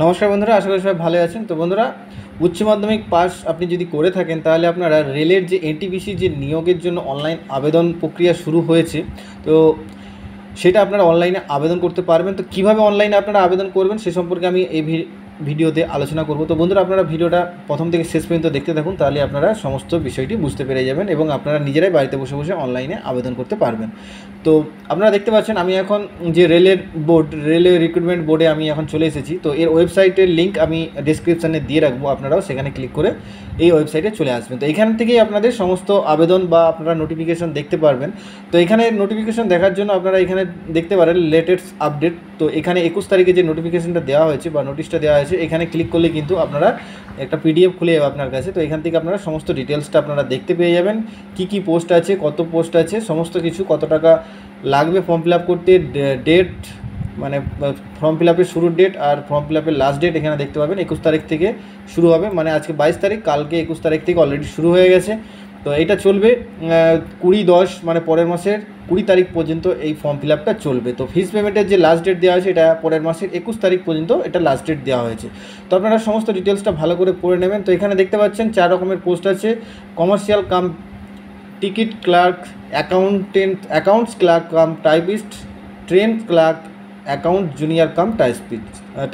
নমস্কার বন্ধুরা, আশা করি সবাই ভালো আছেন। তো বন্ধুরা, উচ্চ মাধ্যমিক পাস আপনি যদি করে থাকেন তাহলে আপনারা রেলের যে এনটিপিসি যে নিয়োগের জন্য অনলাইন আবেদন প্রক্রিয়া শুরু হয়েছে, তো সেটা আপনারা অনলাইনে আবেদন করতে পারবেন। তো কীভাবে অনলাইনে আপনারা আবেদন করবেন সে সম্পর্কে আমি এই ভিডিওতে আলোচনা করব। তো বন্ধুরা, আপনারা ভিডিওটা প্রথম থেকে শেষ পর্যন্ত দেখতে থাকুন, তাহলে আপনারা সমস্ত বিষয়টি বুঝতে পেরে যাবেন এবং আপনারা নিজেরাই বাড়িতে বসে বসে অনলাইনে আবেদন করতে পারবেন। তো আপনারা দেখতে পাচ্ছেন আমি এখন যে রেলওয়ে রিক্রুটমেন্ট বোর্ডে আমি এখন চলে এসেছি। তো এর ওয়েবসাইটের লিঙ্ক আমি ডেসক্রিপশানে দিয়ে রাখবো, আপনারাও সেখানে ক্লিক করে এই ওয়েবসাইটে চলে আসবেন। তো এখান থেকেই আপনাদের সমস্ত আবেদন বা আপনারা নোটিফিকেশন দেখতে পারবেন। তো এখানে নোটিফিকেশন দেখার জন্য আপনারা এখানে দেখতে পারেন লেটেস্ট আপডেট। তো এখানে 21 তারিখে যে নোটিফিকেশনটা দেওয়া হয়েছে বা নোটিশটা দেওয়া হয়েছে, এখানে ক্লিক করলে কিন্তু আপনারা একটা পিডিএফ খুলে যাবে আপনার কাছে। তো এখান থেকে আপনারা সমস্ত ডিটেলসটা আপনারা দেখতে পেয়ে যাবেন, কি পোস্ট আছে, কত পোস্ট আছে, সমস্ত কিছু, কত টাকা লাগবে ফর্ম ফিল আপ করতে, ডেট মানে ফর্ম ফিল আপের শুরুর ডেট আর ফর্ম ফিল আপের লাস্ট ডেট এখানে দেখতে পাবেন। 21 তারিখ থেকে শুরু হবে, মানে আজকে 22 তারিখ, কালকে 21 তারিখ থেকে অলরেডি শুরু হয়ে গেছে। তো এটা চলবে 20/10 মানে পরের মাসের 20 তারিখ পর্যন্ত এই ফর্ম ফিল আপটা চলবে। তো ফিস পেমেন্টের যে লাস্ট ডেট দেওয়া হয়েছে এটা পরের মাসের 21 তারিখ পর্যন্ত এটা লাস্ট ডেট দেওয়া হয়েছে। তো আপনারা সমস্ত ডিটেলসটা ভালো করে পড়ে নেবেন। তো এখানে দেখতে পাচ্ছেন 4 রকমের পোস্ট আছে: commercial cum ticket clerk, accounts clerk cum typist, train clerk, account junior cum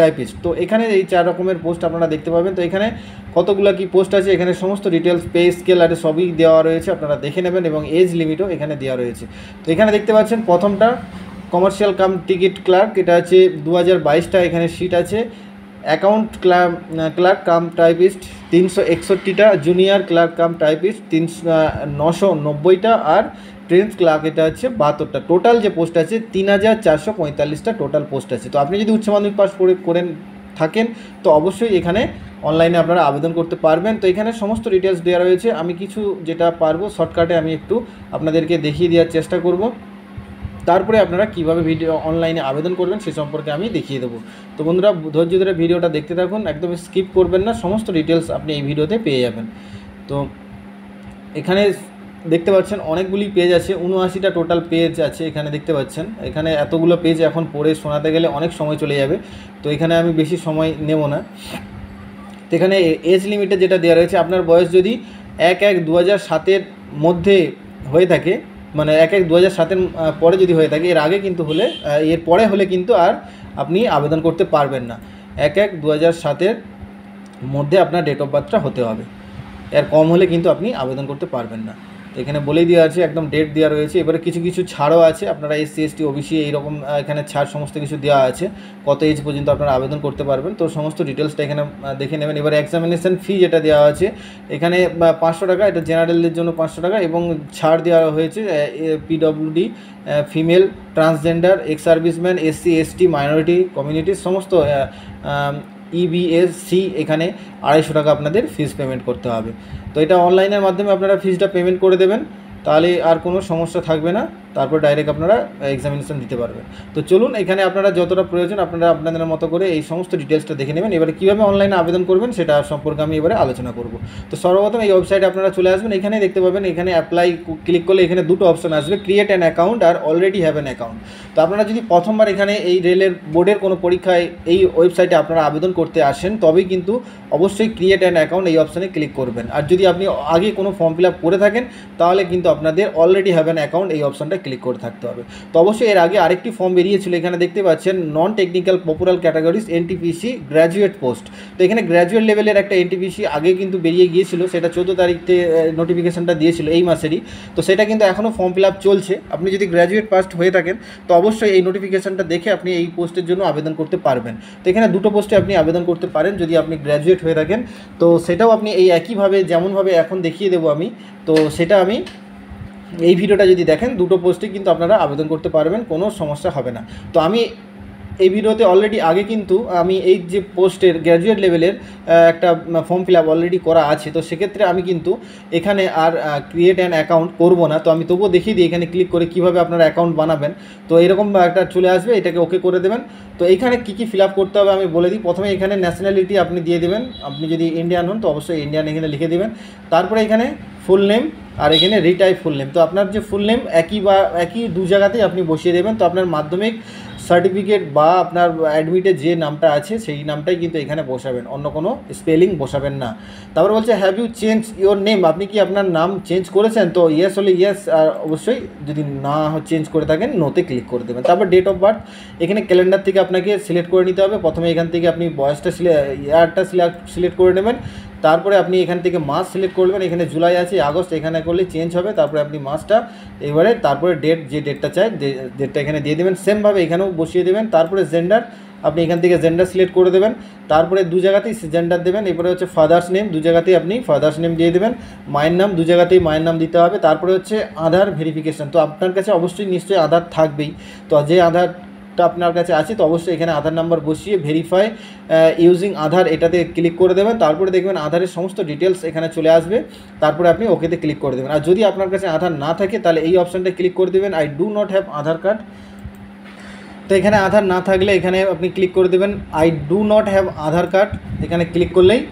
typist. তো এখানে এই 4 রকমের পোস্ট আপনারা দেখতে পাবেন। তো এখানে কতগুলো কি পোস্ট আছে, এখানে সমস্ত ডিটেলস, পে স্কেল আর সবই দেওয়া রয়েছে, আপনারা দেখে নেবেন এবং এজ লিমিটও এখানে দেওয়া রয়েছে। তো এখানে দেখতে পাচ্ছেন প্রথমটা কমার্শিয়াল কাম টিকিট ক্লার্ক, এটা আছে 2022টা এখানে সিট আছে। অ্যাকাউন্ট ক্লার্ক কাম টাইপিস্ট 361টা, জুনিয়র ক্লার্ক কাম টাইপিস্ট 990টা, আর ট্রেন ক্লার্ক এটা হচ্ছে 72টা। টোটাল যে পোস্ট আছে 3445টা টোটাল পোস্ট আছে। তো আপনি যদি উচ্চ মাধ্যমিক পাস করেন থাকেন তো অবশ্যই এখানে অনলাইনে আপনারা আবেদন করতে পারবেন। তো এখানে সমস্ত ডিটেলস দেওয়া রয়েছে, আমি কিছু যেটা পারবো শর্টকাটে আমি একটু আপনাদেরকে দেখিয়ে দেওয়ার চেষ্টা করব। তারপরে আপনারা কীভাবে অনলাইনে আবেদন করবেন সে সম্পর্কে আমি দেখিয়ে দেবো। তো বন্ধুরা, ধৈর্য ধরে ভিডিওটা দেখতে থাকুন, একদম স্কিপ করবেন না, সমস্ত ডিটেলস আপনি এই ভিডিওতে পেয়ে যাবেন। তো এখানে দেখতে পাচ্ছেন অনেকগুলি পেজ আছে, 79টা টোটাল পেজ আছে এখানে দেখতে পাচ্ছেন। এখানে এতগুলো পেজ এখন পড়ে শোনাতে গেলে অনেক সময় চলে যাবে, তো এখানে আমি বেশি সময় নেব না। তো এখানে এজ লিমিটে যেটা দেওয়া রয়েছে, আপনার বয়স যদি 1/1/2007 মধ্যে হয়ে থাকে, মানে 1/1/2007 পরে যদি হয়ে থাকে, এর আগে কিন্তু হলে, এর পরে হলে কিন্তু আর আপনি আবেদন করতে পারবেন না। 1/1/2007 মধ্যে আপনার ডেট অফ বার্থটা হতে হবে, এর কম হলে কিন্তু আপনি আবেদন করতে পারবেন না। তো এখানে বলেই দেওয়া আছে, একদম ডেট দেওয়া রয়েছে। এবারে কিছু ছাড়ও আছে, আপনারা SC ST OBC এইরকম এখানে ছাড় সমস্ত কিছু দেওয়া আছে, কত এজ পর্যন্ত আপনারা আবেদন করতে পারবেন। তো সমস্ত ডিটেলসটা এখানে দেখে নেবেন। এবার এক্সামিনেশান ফি যেটা দেওয়া আছে এখানে 500 টাকা, এটা জেনারেলদের জন্য 500 টাকা, এবং ছাড় দেওয়া হয়েছে PWD, female, transgender, ex serviceman, SC ST minority কমিউনিটির সমস্ত EBSC এখানে 250 টাকা আপনাদের ফিস পেমেন্ট করতে হবে। তো এটা অনলাইনের মাধ্যমে আপনারা ফিসটা পেমেন্ট করে দেবেন, তাহলে আর কোনো সমস্যা থাকবে না, তারপর ডাইরেক্ট আপনারা এক্সামিনেশান দিতে পারবেন। তো চলুন, এখানে আপনারা যতটা প্রয়োজন আপনারা আপনাদের মতো করে এই সমস্ত ডিটেলসটা দেখে নেবেন। এবারে কীভাবে অনলাইনে আবেদন করবেন সেটা সম্পর্কে আমি এবারে আলোচনা করব। তো সর্বপ্রথম এই ওয়েবসাইটে আপনারা চলে আসবেন, এখানে দেখতে পাবেন এখানে অ্যাপ্লাই ক্লিক করলে এখানে দুটো অপশন আসবে, ক্রিয়েট অ্যান অ্যাকাউন্ট আর অলরেডি হ্যাভ অ্যান অ্যাকাউন্ট। তো আপনারা যদি প্রথমবার এখানে এই রেলের বোর্ডের কোনো পরীক্ষায় এই ওয়েবসাইটে আপনারা আবেদন করতে আসেন, তবেই কিন্তু অবশ্যই ক্রিয়েট অ্যান অ্যাকাউন্ট এই অপশানে ক্লিক করবেন। আর যদি আপনি আগে কোনো ফর্ম ফিল আপ করে থাকেন তাহলে কিন্তু আপনাদের অলরেডি হ্যাভ অ্যান অ্যাকাউন্ট এই অপশানটা ক্লিক করে থাকতে হবে। তো অবশ্যই এর আগে আরেকটি ফর্ম বেরিয়েছিল, এখানে দেখতে পাচ্ছেন non technical popular categories NTPC graduate post. তো এখানে গ্র্যাজুয়েট লেভেলের একটা NTPC আগে কিন্তু বেরিয়ে গিয়েছিল, সেটা 14 তারিখে নোটিফিকেশানটা দিয়েছিল এই মাসেরই। তো সেটা কিন্তু এখনও ফর্ম ফিল আপ চলছে। আপনি যদি গ্র্যাজুয়েট পাস হয়ে থাকেন তো অবশ্যই এই নোটিফিকেশানটা দেখে আপনি এই পোস্টের জন্য আবেদন করতে পারবেন। তো এখানে দুটো পোস্টে আপনি আবেদন করতে পারেন যদি আপনি গ্র্যাজুয়েট হয়ে থাকেন। তো সেটাও আপনি এই একইভাবে যেমনভাবে এখন দেখিয়ে দেবো আমি, তো সেটা আমি এই ভিডিওটা যদি দেখেন দুটো পোস্টে কিন্তু আপনারা আবেদন করতে পারবেন, কোনো সমস্যা হবে না। তো আমি এই ভিডিওতে অলরেডি আগে কিন্তু আমি এই যে পোস্টের গ্র্যাজুয়েট লেভেলের একটা ফর্ম ফিল আপ অলরেডি করা আছে, তো সেক্ষেত্রে আমি কিন্তু এখানে আর ক্রিয়েট অ্যান অ্যাকাউন্ট করব না। তো আমি তবুও দেখিয়ে দিই এখানে ক্লিক করে কীভাবে আপনারা অ্যাকাউন্ট বানাবেন। তো এরকম একটা চলে আসবে, এটাকে ওকে করে দেবেন। তো এইখানে কী ফিল আপ করতে হবে আমি বলে দিই। প্রথমে এখানে ন্যাশনালিটি আপনি দিয়ে দেবেন, আপনি যদি ইন্ডিয়ান হন তো অবশ্যই ইন্ডিয়ান এখানে লিখে দেবেন। তারপরে এখানে ফুল নেম আর এখানে রিটাইপ ফুল নেম। তো আপনার যে ফুল নেম একই দু জায়গাতেই আপনি বসিয়ে দেবেন। তো আপনার মাধ্যমিক সার্টিফিকেট বা আপনার অ্যাডমিটে যে নামটা আছে সেই নামটাই কিন্তু এখানে বসাবেন, অন্য কোনো স্পেলিং বসাবেন না। তারপর বলছে have you change your name, আপনি কি আপনার নাম চেঞ্জ করেছেন? তো ইয়েস হলে ইয়েস, আর অবশ্যই যদি না চেঞ্জ করে থাকেন নোতে ক্লিক করে দেবেন। তারপর ডেট অফ বার্থ, এখানে ক্যালেন্ডার থেকে আপনাকে সিলেক্ট করে নিতে হবে। প্রথমে এখান থেকে আপনি বয়সটা ইয়ারটা সিলেক্ট করে নেবেন, তারপরে আপনি এখান থেকে মাস সিলেক্ট করবেন। এখানে জুলাই আছে, আগস্ট এখানে করলে চেঞ্জ হবে। তারপরে আপনি মাসটা এবারে, তারপরে ডেট, যে ডেটটা চাই ডেটটা এখানে দিয়ে দেবেন, সেমভাবে এখানেও বসিয়ে দেবেন। তারপরে জেন্ডার, আপনি এখান থেকে জেন্ডার সিলেক্ট করে দেবেন, তারপরে দু জায়গাতেই জেন্ডার দেবেন। এরপরে হচ্ছে ফাদার্স নেম, দু জায়গাতেই আপনি ফাদার্স নেম দিয়ে দেবেন। মায়ের নাম, দু জায়গাতেই মায়ের নাম দিতে হবে। তারপরে হচ্ছে আধার ভেরিফিকেশান, তো আপনার কাছে অবশ্যই নিশ্চয়ই আধার থাকবেই, তো যে আধারটা আপনার কাছে আছে তো অবশ্যই এখানে আধার নাম্বার বসিয়ে ভেরিফাই ইউজিং আধার এটাতে ক্লিক করে দেবেন। তারপরে দেখবেন আধারের সমস্ত ডিটেলস এখানে চলে আসবে, তারপরে আপনি ওকেতে ক্লিক করে দেবেন। আর যদি আপনার কাছে আধার না থাকে তাহলে এই অপশানটা ক্লিক করে দেবেন, I do not have Aadhaar card. তো এখানে আধার না থাকলে এখানে আপনি ক্লিক করে দেবেন I do not have Aadhaar card. এখানে ক্লিক করলেই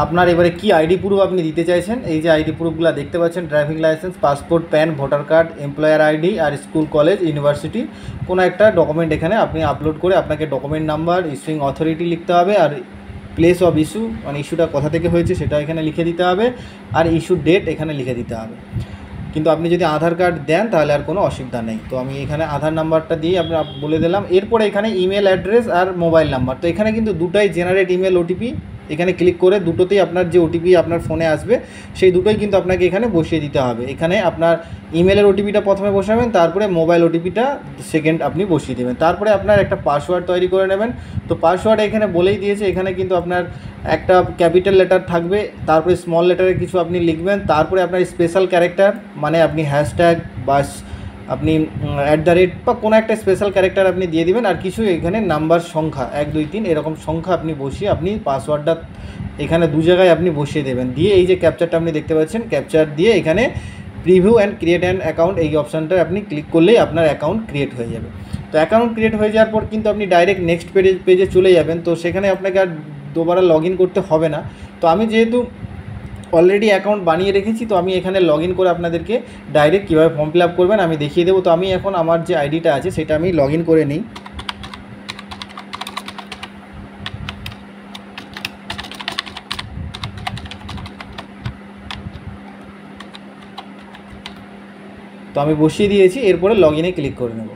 আপনার এবারে কি আইডি প্রুফ আপনি দিতে চাইছেন, এই যে আইডি প্রুফগুলো দেখতে পাচ্ছেন, driving licence, passport, PAN, voter card, employer ID, আর স্কুল, কলেজ, ইউনিভার্সিটি কোনো একটা ডকুমেন্ট এখানে আপনি আপলোড করে আপনাকে ডকুমেন্ট নাম্বার, ইস্যুইং অথরিটি লিখতে হবে, আর প্লেস অফ ইস্যু মানে ইস্যুটা কোথা থেকে হয়েছে সেটা এখানে লিখে দিতে হবে, আর ইস্যু ডেট এখানে লিখে দিতে হবে। কিন্তু আপনি যদি আধার কার্ড দেন তাহলে আর কোনো অসুবিধা নেই। তো আমি এখানে আধার নাম্বারটা দিয়ে আপনার বলে দিলাম। এরপরে এখানে ইমেল অ্যাড্রেস আর মোবাইল নাম্বার, তো এখানে কিন্তু দুটাই জেনারেট ইমেল ওটিপি, এখানে ক্লিক করে দুটোতেই আপনার যে ওটিপি আপনার ফোনে আসবে সেই দুটোই কিন্তু আপনাকে এখানে বসিয়ে দিতে হবে। এখানে আপনার ইমেলের ওটিপিটা প্রথমে বসাবেন, তারপরে মোবাইল ওটিপিটা সেকেন্ড আপনি বসিয়ে দেবেন। তারপরে আপনার একটা পাসওয়ার্ড তৈরি করে নেবেন। তো পাসওয়ার্ড এখানে বলেই দিয়েছে, এখানে কিন্তু আপনার একটা ক্যাপিটাল লেটার থাকবে, তারপরে স্মল লেটারে কিছু আপনি লিখবেন, তারপরে আপনার স্পেশাল ক্যারেক্টার মানে আপনি হ্যাশট্যাগ বা আপনি @, বা কোনো একটা স্পেশাল ক্যারেক্টার আপনি দিয়ে দিবেন, আর কিছু এখানে নাম্বার সংখ্যা 1 2 3 এরকম সংখ্যা আপনি বসিয়ে আপনি পাসওয়ার্ডটা এখানে দু জায়গায় আপনি বসিয়ে দেবেন। দিয়ে এই যে ক্যাপচারটা আপনি দেখতে পাচ্ছেন, ক্যাপচার দিয়ে এখানে preview and create an account এই অপশানটা আপনি ক্লিক করলেই আপনার অ্যাকাউন্ট ক্রিয়েট হয়ে যাবে। তো অ্যাকাউন্ট ক্রিয়েট হয়ে যাওয়ার পর কিন্তু আপনি ডাইরেক্ট নেক্সট পেজে চলে যাবেন। তো সেখানে আপনাকে আর দুবারা লগ ইন করতে হবে না। তো আমি যেহেতু অলরেডি অ্যাকাউন্ট বানিয়ে রেখেছি, তো আমি এখানে লগ ইন করে আপনাদেরকে ডাইরেক্ট কীভাবে ফর্ম ফিল আপ করবেন আমি দেখিয়ে দেবো। তো আমি এখন আমার যে আইডিটা আছে সেটা আমি লগ ইন করে নিই। তো আমি বসিয়ে দিয়েছি, এরপরে লগ ইনে ক্লিক করে নেব।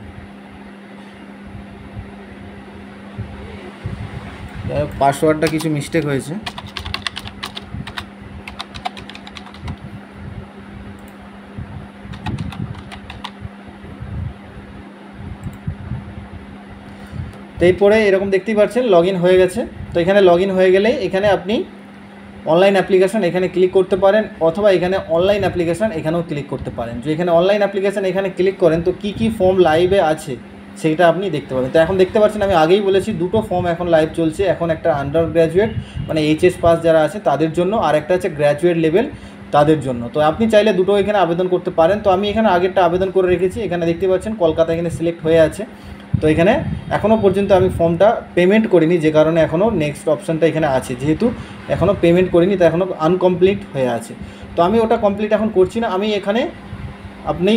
পাসওয়ার্ডটা কিছু মিস্টেক হয়েছে। তো এরপরে এরকম দেখতেই পাচ্ছেন লগ ইন হয়ে গেছে। তো এখানে লগ ইন হয়ে গেলে এখানে আপনি অনলাইন অ্যাপ্লিকেশান এখানে ক্লিক করতে পারেন, অথবা এখানে অনলাইন অ্যাপ্লিকেশান এখানেও ক্লিক করতে পারেন। যে এখানে অনলাইন অ্যাপ্লিকেশান এখানে ক্লিক করেন তো কী ফর্ম লাইভে আছে সেটা আপনি দেখতে পাবেন। তো এখন দেখতে পাচ্ছেন আমি আগেই বলেছি দুটো ফর্ম এখন লাইভ চলছে। এখন একটা আন্ডার গ্র্যাজুয়েট মানে HS পাস যারা আছে তাদের জন্য, আর একটা আছে গ্র্যাজুয়েট লেভেল তাদের জন্য। তো আপনি চাইলে দুটো এখানে আবেদন করতে পারেন। তো আমি এখানে আগেরটা আবেদন করে রেখেছি, এখানে দেখতে পাচ্ছেন কলকাতা এখানে সিলেক্ট হয়ে আছে। তো এখানে এখনও পর্যন্ত আমি ফর্মটা পেমেন্ট করিনি, যে কারণে এখনও নেক্সট অপশানটা এখানে আছে, যেহেতু এখনও পেমেন্ট করিনি তো এখনও আনকমপ্লিট হয়ে আছে। তো আমি ওটা কমপ্লিট এখন করছি না। আমি এখানে আপনি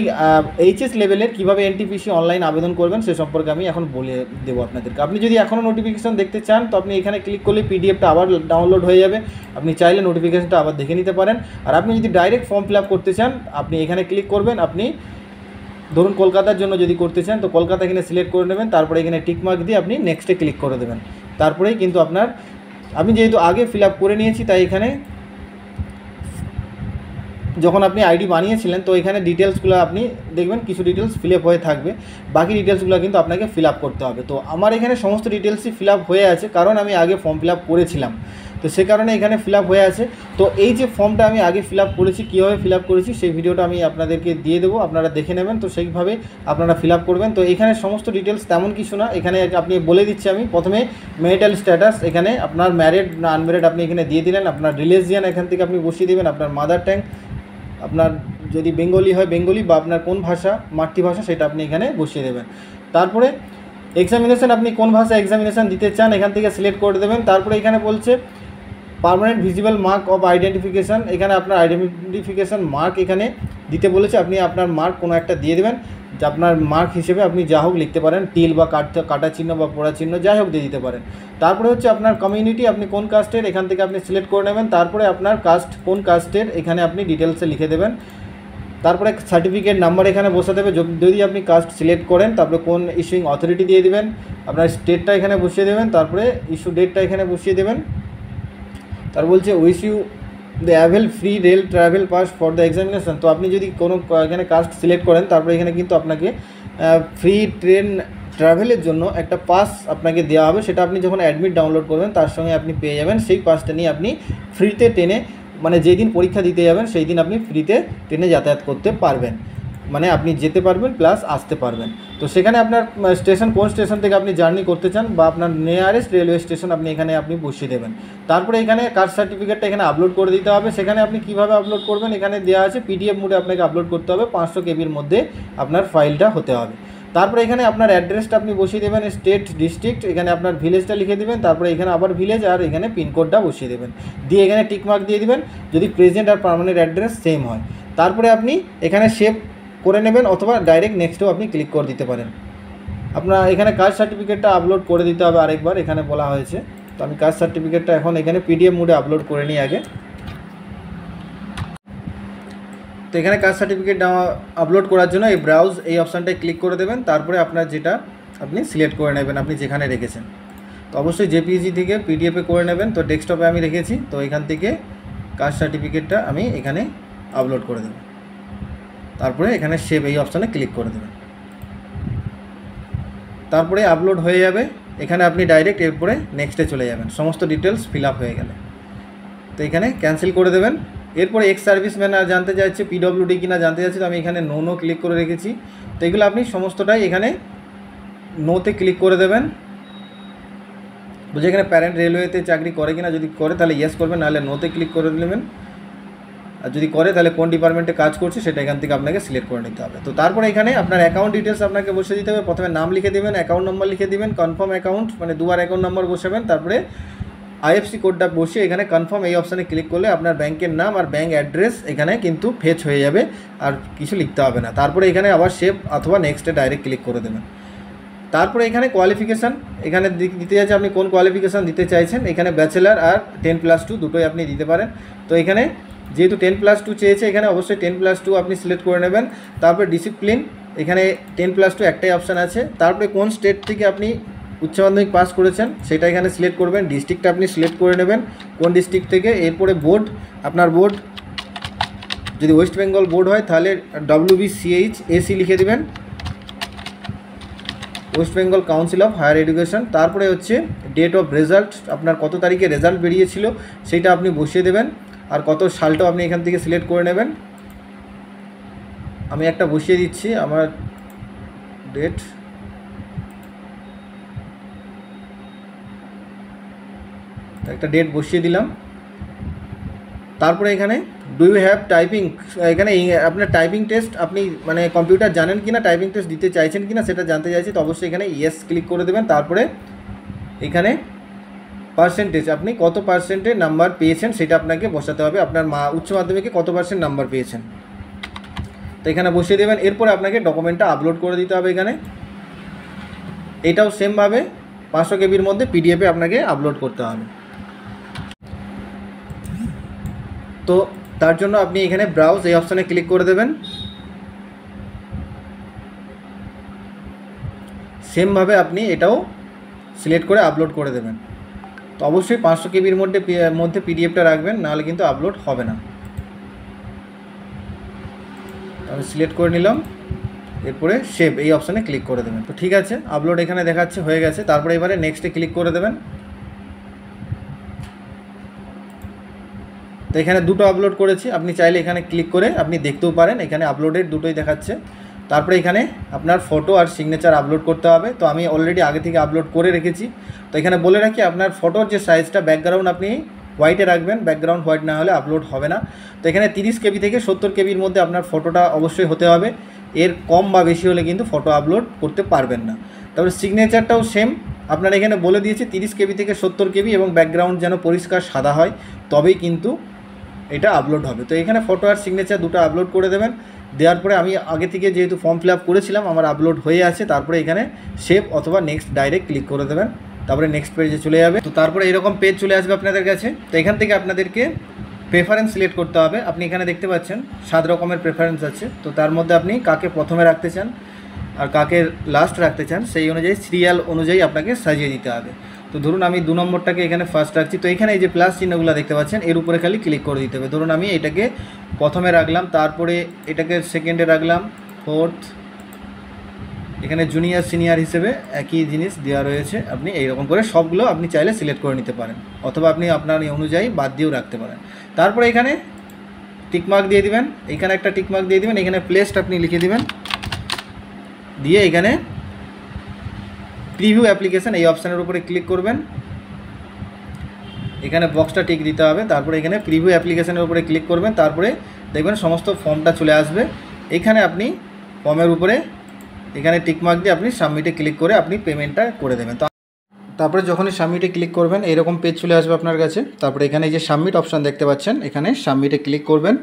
HS লেভেলের কীভাবে NTPC অনলাইন আবেদন করবেন সে সম্পর্কে আমি এখন বলে দেবো আপনাদেরকে। আপনি যদি এখনও নোটিফিকেশান দেখতে চান তো আপনি এখানে ক্লিক করলে PDFটা আবার ডাউনলোড হয়ে যাবে, আপনি চাইলে নোটিফিকেশানটা আবার দেখে নিতে পারেন। আর আপনি যদি ডাইরেক্ট ফর্ম ফিল আপ করতে চান আপনি এখানে ক্লিক করবেন। আপনি ধরুন কলকাতার জন্য যদি করতে চান তো কলকাতা এখানে সিলেক্ট করে নেবেন, তারপরে এখানে টিকমার্ক দিয়ে আপনি নেক্সটে ক্লিক করে দেবেন। তারপরেই কিন্তু আপনার, আমি যেহেতু আগে ফিল আপ করে নিয়েছি তাই এখানে যখন আপনি আইডি বানিয়েছিলেন তো এখানে ডিটেলসগুলো আপনি দেখবেন কিছু ডিটেলস ফিল আপ হয়ে থাকবে, বাকি ডিটেলসগুলো কিন্তু আপনাকে ফিল আপ করতে হবে। তো আমার এখানে সমস্ত ডিটেলসই ফিল আপ হয়ে আছে, কারণ আমি আগে ফর্ম ফিল আপ করেছিলাম, তো সে কারণে এখানে ফিল আপ হয়ে আছে। তো এই যে ফর্মটা আমি আগে ফিল আপ করেছি, কীভাবে ফিল আপ করেছি সেই ভিডিওটা আমি আপনাদেরকে দিয়ে দেবো, আপনারা দেখে নেবেন। তো সেইভাবে আপনারা ফিল আপ করবেন। তো এখানে সমস্ত ডিটেলস তেমন কিছু না, এখানে আপনি বলে দিচ্ছি আমি প্রথমে ম্যারিটাল স্ট্যাটাস, এখানে আপনার ম্যারিড না আনম্যারিড আপনি এখানে দিয়ে দিলেন, আপনার রিলিজিয়ান এখান থেকে আপনি বসিয়ে দেবেন, আপনার মাদার ট্যাং আপনার যদি বেঙ্গলি হয় বেঙ্গলি, বা আপনার কোন ভাষা মাতৃভাষা সেটা আপনি এখানে বসিয়ে দেবেন। তারপরে এক্সামিনেশান আপনি কোন ভাষায় এক্সামিনেশান দিতে চান এখান থেকে সিলেক্ট করে দেবেন। তারপরে এখানে বলছে permanent visible mark of identification, এখানে আপনার আইডেন্টিফিকেশান মার্ক এখানে দিতে বলেছে, আপনি আপনার মার্ক কোনো একটা দিয়ে দেবেন। যে আপনার মার্ক হিসেবে আপনি যা হোক লিখতে পারেন, টিল বা কাটা চিহ্ন বা পোড়া চিহ্ন যাই হোক দিয়ে দিতে পারেন। তারপরে হচ্ছে আপনার কমিউনিটি, আপনি কোন কাস্টের এখান থেকে আপনি সিলেক্ট করে নেবেন। তারপরে আপনার কাস্ট কোন কাস্টের এখানে আপনি ডিটেলসে লিখে দেবেন। তারপরে সার্টিফিকেট নাম্বার এখানে বসাতে হবে যদি আপনি কাস্ট সিলেক্ট করেন। তারপরে কোন ইস্যুইং অথরিটি দিয়ে দিবেন, আপনার স্টেটটা এখানে বসিয়ে দেবেন, তারপরে ইস্যু ডেটটা এখানে বসিয়ে দেবেন। তার বলছে wish you the avail free rail travel pass for the examination. তো আপনি যদি কোনো এখানে কাস্ট সিলেক্ট করেন তারপরে এখানে কিন্তু আপনাকে ফ্রি ট্রেন ট্রাভেলের জন্য একটা পাস আপনাকে দেওয়া হবে, সেটা আপনি যখন অ্যাডমিট ডাউনলোড করবেন তার সঙ্গে আপনি পেয়ে যাবেন। সেই পাসটা নিয়ে আপনি ফ্রিতে ট্রেনে, মানে যেই দিন পরীক্ষা দিতে যাবেন সেই দিন আপনি ফ্রিতে ট্রেনে যাতায়াত করতে পারবেন, মানে আপনি যেতে পারবেন প্লাস আসতে পারবেন। তো সেখানে আপনার স্টেশন, কোন স্টেশন থেকে আপনি জার্নি করতে চান বা আপনার নিয়ারেস্ট রেলওয়ে স্টেশন আপনি এখানে আপনি বসিয়ে দেবেন। তারপরে এখানে কাস্ট সার্টিফিকেটটা এখানে আপলোড করে দিতে হবে। সেখানে আপনি কীভাবে আপলোড করবেন এখানে দেওয়া আছে, পিডিএফ মোডে আপনাকে আপলোড করতে হবে, 500 কেবির মধ্যে আপনার ফাইলটা হতে হবে। তারপরে এখানে আপনার অ্যাড্রেসটা আপনি বসিয়ে দেবেন, স্টেট, ডিস্ট্রিক্ট, এখানে আপনার ভিলেজটা লিখে দেবেন, তারপরে এখানে আবার ভিলেজ আর এখানে পিনকোডটা বসিয়ে দেবেন, দিয়ে এখানে টিকমার্ক দিয়ে দিবেন যদি প্রেজেন্ট আর পার্মানেন্ট অ্যাড্রেস সেম হয়। তারপরে আপনি এখানে সেভ করে নেবেন অথবা ডাইরেক্ট নেক্সটেও আপনি ক্লিক করে দিতে পারেন। আপনার এখানে কাস্ট সার্টিফিকেটটা আপলোড করে দিতে হবে আরেকবার, এখানে বলা হয়েছে। তো আমি কাস্ট সার্টিফিকেটটা এখন এখানে পিডিএফ মোডে আপলোড করে নিই আগে। তো এখানে কাস্ট সার্টিফিকেট আপলোড করার জন্য এই ব্রাউজ এই অপশানটায় ক্লিক করে দেবেন। তারপরে আপনার যেটা আপনি সিলেক্ট করে নেবেন আপনি যেখানে রেখেছেন। তো অবশ্যই জেপিইজি থেকে পিডিএফে করে নেবেন। তো ডেস্কটপে আমি রেখেছি, তো এখান থেকে কাস্ট সার্টিফিকেটটা আমি এখানে আপলোড করে দেব। তারপরে এখানে সেভ এই অপশানে ক্লিক করে দেবেন। তারপরে আপলোড হয়ে যাবে, এখানে আপনি ডাইরেক্ট এরপরে নেক্সটে চলে যাবেন, সমস্ত ডিটেলস ফিল আপ হয়ে গেলে। তো এখানে ক্যান্সেল করে দেবেন। এরপরে এক্স সার্ভিসম্যান আর জানতে চাইছে, পিডব্লিউডি কিনা জানতে চাইছে, তো আমি এখানে নো ক্লিক করে রেখেছি। তো এগুলো আপনি সমস্তটাই এখানে নোতে ক্লিক করে দেবেন। বলছে এখানে প্যারেন্ট রেলওয়েতে চাকরি করে কিনা, যদি করে তাহলে ইয়েস করবেন, নাহলে নোতে ক্লিক করে নেবেন। আর যদি করে তাহলে কোন ডিপার্টমেন্টে কাজ করছে সেটা এখান থেকে আপনাকে সিলেক্ট করে নিতে হবে। তো তারপরে এখানে আপনার অ্যাকাউন্ট ডিটেলস আপনাকে বসে দিতে হবে। প্রথমে নাম লিখে দেবেন, অ্যাকাউন্ট নম্বর লিখে দেবেন, কনফার্ম অ্যাকাউন্ট মানে দুবার অ্যাকাউন্ট নম্বর বসাবেন, তারপরে আইএফসি কোডটা বসিয়ে এখানে কনফার্ম এই অপশানে ক্লিক করলে আপনার ব্যাংকের নাম আর ব্যাংক অ্যাড্রেস এখানে কিন্তু ফেচ হয়ে যাবে, আর কিছু লিখতে হবে না। তারপরে এখানে আবার সেভ অথবা নেক্সটে ডাইরেক্ট ক্লিক করে দেবেন। তারপরে এখানে কোয়ালিফিকেশান এখানে দিতে যাচ্ছে, আপনি কোন কোয়ালিফিকেশান দিতে চাইছেন। এখানে ব্যাচেলার আর 10+2 দুটোই আপনি দিতে পারেন। তো এখানে যেহেতু 10+2 চেয়েছে, এখানে অবশ্যই 10+2 আপনি সিলেক্ট করে নেবেন। তারপরে ডিসিপ্লিন, এখানে 10+2 একটাই অপশান আছে। তারপরে কোন স্টেট থেকে আপনি উচ্চ মাধ্যমিক পাস করেছেন সেটা এখানে সিলেক্ট করবেন, ডিস্ট্রিক্টটা আপনি সিলেক্ট করে নেবেন কোন ডিস্ট্রিক্ট থেকে। এরপরে বোর্ড, আপনার বোর্ড যদি ওয়েস্ট বেঙ্গল বোর্ড হয় তাহলে WBCHAC লিখে দেবেন, West Bengal Council of Higher Education. তারপরে হচ্ছে ডেট অফ রেজাল্ট, আপনার কত তারিখে রেজাল্ট বেরিয়েছিল সেটা আপনি বসিয়ে দেবেন, আর কত সালটাও আপনি এখান থেকে সিলেক্ট করে নেবেন। আমি একটা বসিয়ে দিচ্ছি, আমার ডেট একটা ডেট বসিয়ে দিলাম। তারপরে এখানে ডু ইউ হ্যাভ টাইপিং, এখানে আপনার টাইপিং টেস্ট আপনি মানে কম্পিউটার জানেন কিনা, টাইপিং টেস্ট দিতে চাইছেন কিনা সেটা জানতে চাইছি। তো অবশ্যই এখানে ইয়েস ক্লিক করে দেবেন। তারপরে এখানে পার্সেন্টেজ, আপনি কত পার্সেন্টে নাম্বার পেয়েছেন সেটা আপনাকে বসাতে হবে, আপনার উচ্চ মাধ্যমিকে কত পার্সেন্ট নাম্বার পেয়েছেন তো এখানে বসিয়ে দেবেন। এরপরে আপনাকে ডকুমেন্টটা আপলোড করে দিতে হবে এখানে। এটাও সেমভাবে 500 কেবির মধ্যে পিডিএফে আপনাকে আপলোড করতে হবে। তো তার জন্য আপনি এখানে ব্রাউজ এই অপশানে ক্লিক করে দেবেন। সেমভাবে আপনি এটাও সিলেক্ট করে আপলোড করে দেবেন। তো অবশ্যই 500 কেবির মধ্যে পিডিএফটা রাখবেন, নাহলে কিন্তু আপলোড হবে না। আমি সিলেক্ট করে নিলাম, এরপরে সেভ এই অপশানে ক্লিক করে দেবেন। তো ঠিক আছে, আপলোড এখানে দেখাচ্ছে হয়ে গেছে। তারপরে এবারে নেক্সটে ক্লিক করে দেবেন। তো এখানে দুটো আপলোড করেছি, আপনি চাইলে এখানে ক্লিক করে আপনি দেখতেও পারেন, এখানে আপলোডের দুটোই দেখাচ্ছে। তারপরে এখানে আপনার ফটো আর সিগনেচার আপলোড করতে হবে। তো আমি অলরেডি আগে থেকে আপলোড করে রেখেছি। তো এখানে বলে রাখি, আপনার ফটোর যে সাইজটা, ব্যাকগ্রাউন্ড আপনি হোয়াইটে রাখবেন, ব্যাকগ্রাউন্ড হোয়াইট না হলে আপলোড হবে না। তো এখানে 30 কেবি থেকে 70 কেবির মধ্যে আপনার ফটোটা অবশ্যই হতে হবে, এর কম বা বেশি হলে কিন্তু ফটো আপলোড করতে পারবেন না। তারপরে সিগনেচারটাও সেম, আপনার এখানে বলে দিয়েছে 30 কেবি থেকে 70 কেবি এবং ব্যাকগ্রাউন্ড যেন পরিষ্কার সাদা হয়, তবেই কিন্তু এটা আপলোড হবে। তো এখানে ফটো আর সিগনেচার দুটো আপলোড করে দেবেন। দেওয়ার পরে আমি আগে থেকে যেহেতু ফর্ম ফিল আপ করেছিলাম আমার আপলোড হয়ে আছে, তারপরে এখানে সেভ অথবা নেক্সট ডাইরেক্ট ক্লিক করে দেবেন, তারপরে নেক্সট পেজে চলে যাবে। তো তারপরে এরকম পেজ চলে আসবে আপনাদের কাছে। তো এখান থেকে আপনাদেরকে প্রেফারেন্স সিলেক্ট করতে হবে। আপনি এখানে দেখতে পাচ্ছেন 7 রকমের প্রেফারেন্স আছে। তো তার মধ্যে আপনি কাকে প্রথমে রাখতে চান আর কাকে লাস্ট রাখতে চান সেই অনুযায়ী সিরিয়াল অনুযায়ী আপনাকে সাজিয়ে দিতে হবে। তো ধরুন আমি 2 নম্বরটাকে এখানে ফার্স্ট রাখছি। তো এখানে এই যে প্লাস চিহ্নগুলো দেখতে পাচ্ছেন এর উপরে খালি ক্লিক করে দিতে হবে। ধরুন আমি এটাকে প্রথমে রাখলাম, তারপরে এটাকে সেকেন্ডে রাখলাম, ফোর্থ, এখানে জুনিয়র সিনিয়র হিসেবে একই জিনিস দেওয়া রয়েছে। আপনি এইরকম করে সবগুলো আপনি চাইলে সিলেক্ট করে নিতে পারেন, অথবা আপনি আপনার অনুযায়ী বাদ দিয়েও রাখতে পারেন। তারপরে এখানে টিকমার্ক দিয়ে দিবেন, এখানে একটা টিকমার্ক দিয়ে দিবেন, এখানে প্লেসড আপনি লিখে দিবেন, দিয়ে এখানে প্রিভিউ অ্যাপ্লিকেশান এই অপশানের উপরে ক্লিক করবেন, এখানে বক্সটা টিক দিতে হবে। তারপরে এখানে প্রিভিউ অ্যাপ্লিকেশানের উপরে ক্লিক করবেন, তারপরে দেখবেন সমস্ত ফর্মটা চলে আসবে। এখানে আপনি ফর্মের উপরে এখানে টিকমার্ক দিয়ে আপনি সাবমিটে ক্লিক করে আপনি পেমেন্টটা করে দেবেন। তারপরে যখনই সাবমিটে ক্লিক করবেন এরকম পেজ চলে আসবে আপনার কাছে। তারপরে এখানে যে সাবমিট অপশান দেখতে পাচ্ছেন এখানে সাবমিটে ক্লিক করবেন,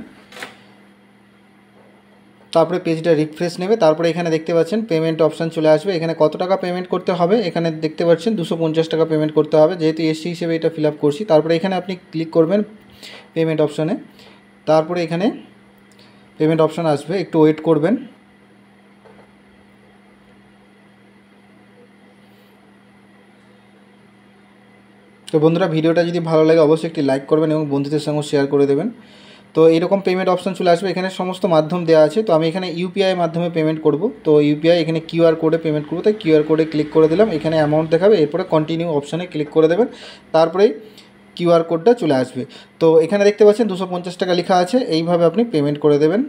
তারপরে পেজটা রিফ্রেশ নেবে। তারপরে এখানে দেখতে পাচ্ছেন পেমেন্ট অপশান চলে আসবে। এখানে কত টাকা পেমেন্ট করতে হবে এখানে দেখতে পাচ্ছেন 250 টাকা পেমেন্ট করতে হবে, যেহেতু এসসি হিসেবে এটা ফিল আপ করছি। তারপরে এখানে আপনি ক্লিক করবেন পেমেন্ট অপশানে, তারপরে এখানে পেমেন্ট অপশান আসবে, একটু ওয়েট করবেন। তো বন্ধুরা ভিডিওটা যদি ভালো লাগে অবশ্যই একটি লাইক করবেন এবং বন্ধুদের সঙ্গে শেয়ার করে দেবেন। তো এরকম পেমেন্ট অপশান চলে আসবে, এখানে সমস্ত মাধ্যম দেওয়া আছে। তো আমি এখানে ইউপিআই মাধ্যমে পেমেন্ট করব। তো ইউপিআই এখানে কিউআর কোডে পেমেন্ট করব, তাই কিউআর কোডে ক্লিক করে দিলাম, এখানে অ্যামাউন্ট দেখাবে, এরপরে কন্টিনিউ অপশানে ক্লিক করে দেবেন, তারপরেই কিউআর কোডটা চলে আসবে। তো এখানে দেখতে পাচ্ছেন 250 টাকা লেখা আছে, এইভাবে আপনি পেমেন্ট করে দেবেন।